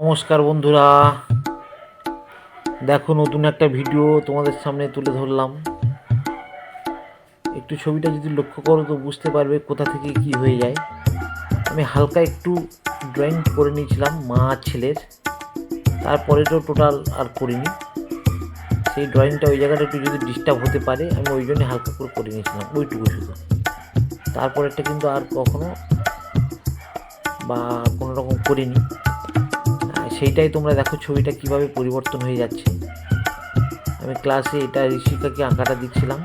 নমস্কার বন্ধুরা, দেখো নতুন একটা ভিডিও তোমাদের সামনে তুলে ধরলাম। একটু ছবিটা যদি লক্ষ্য করো তো বুঝতে পারবে কোথা থেকে কি হয়ে যায়। আমি হালকা একটু ড্রয়িং করে নিয়েছিলাম মা আর ছেলের, তারপরে তো টোটাল আর করিনি। সেই ড্রয়িংটা ওই জায়গাটা একটু যদি ডিস্টার্ব হতে পারে আমি ওই জন্যে হালকা করে নিয়েছিলাম, ওইটুকু শুধু। তারপরেরটা কিন্তু আর কখনো বা কোনো রকম করিনি। সেইটাই তোমরা দেখো ছবিটা কিভাবে পরিবর্তন হয়ে যাচ্ছে। আমি ক্লাসে এটা ঋষিকাকে আঁকাটা দিচ্ছিলাম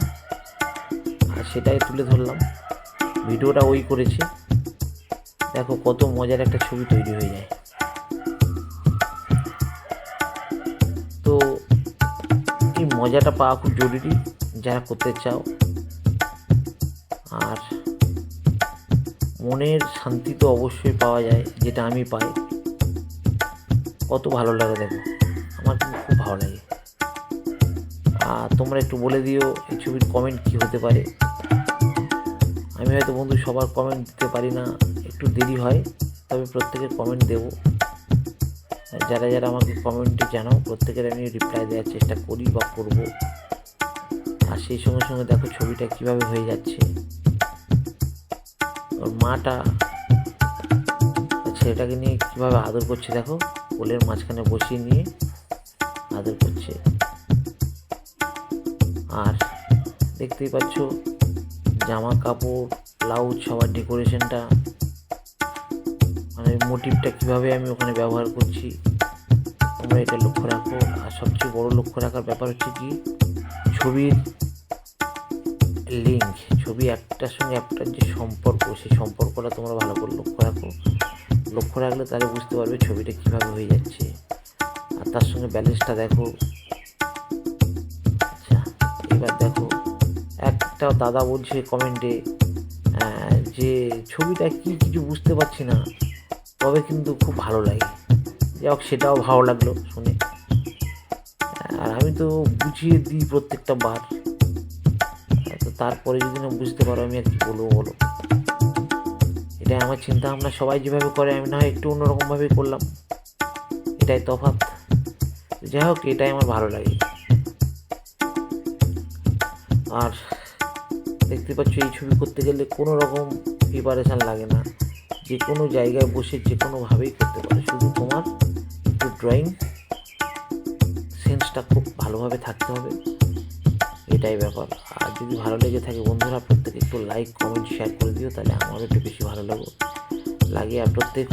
আর সেটাই তুলে ধরলাম। ভিডিওটা ওই করেছে, দেখো কত মজার একটা ছবি তৈরি হয়ে যায়। তো এই মজাটা পাওয়া খুব জরুরি যারা করতে চাও। আর মনের শান্তি তো অবশ্যই পাওয়া যায়, যেটা আমি পাই। কত ভালো লাগে দেখো, আমার কিন্তু খুব ভালো লাগে। আর তোমরা একটু বলে দিও এই ছবির কমেন্ট কী হতে পারে। আমি হয়তো বন্ধু সবার কমেন্ট দিতে পারি না, একটু দেরি হয়, তবে প্রত্যেকের কমেন্ট দেবো। যারা যারা আমাকে কমেন্টে জানাও প্রত্যেকের আমি রিপ্লাই দেওয়ার চেষ্টা করি বা করব। আর সেই সঙ্গে সঙ্গে দেখো ছবিটা কিভাবে হয়ে যাচ্ছে। ওর মাটা ছেলেটাকে নিয়ে কীভাবে আদর করছে দেখো, কোলের মাঝখানে বসিয়ে নিয়ে আদর করছে। আর দেখতেই পাচ্ছ জামা কাপড়, ব্লাউজ, সবার ডেকোরেশনটা, মানে মোটিভটা কীভাবে আমি ওখানে ব্যবহার করছি তোমরা এটা লক্ষ্য রাখো। আর সবচেয়ে বড় লক্ষ্য রাখার ব্যাপার হচ্ছে কি, ছবির লিঙ্ক, ছবি একটার সঙ্গে একটার যে সম্পর্ক, সেই সম্পর্কটা তোমরা ভালো করে লক্ষ্য রাখো। লক্ষ্য রাখলে তাহলে বুঝতে পারবে ছবিটা কীভাবে হয়ে যাচ্ছে। আর তার সঙ্গে ব্যালেন্সটা দেখো। আচ্ছা, এবার দেখো একটা দাদা বলছে কমেন্টে যে ছবিটা কি কিছু বুঝতে পারছি না, তবে কিন্তু খুব ভালো লাগে। যাই হোক, সেটাও ভালো লাগলো শুনে। আর আমি তো বুঝিয়ে দিই প্রত্যেকটা বার, তো তারপরে যদি না বুঝতে পারো আমি আর কি বলবো বলো। এটাই আমার চিন্তা ভাবনা, সবাই যেভাবে করে আমি না হয় একটু অন্যরকমভাবে করলাম, এটাই তফাৎ। যাই হোক, এটাই আমার ভালো লাগে। আর দেখতে পাচ্ছ এই ছবি করতে গেলে কোনো রকম প্রিপারেশান লাগে না, যে কোনো জায়গায় বসে যে কোনোভাবেই করতে পারো। শুধু তোমার একটু ড্রয়িং সেন্সটা খুব ভালোভাবে থাকতে হবে, এটাই ব্যাপার। আর যদি ভালো লেগে থাকে বন্ধুরা প্রত্যেকে একটু লাইক কমেন্ট শেয়ার করে দিও, তাহলে আমারও একটু বেশি ভালো লাগে। আর প্রত্যেক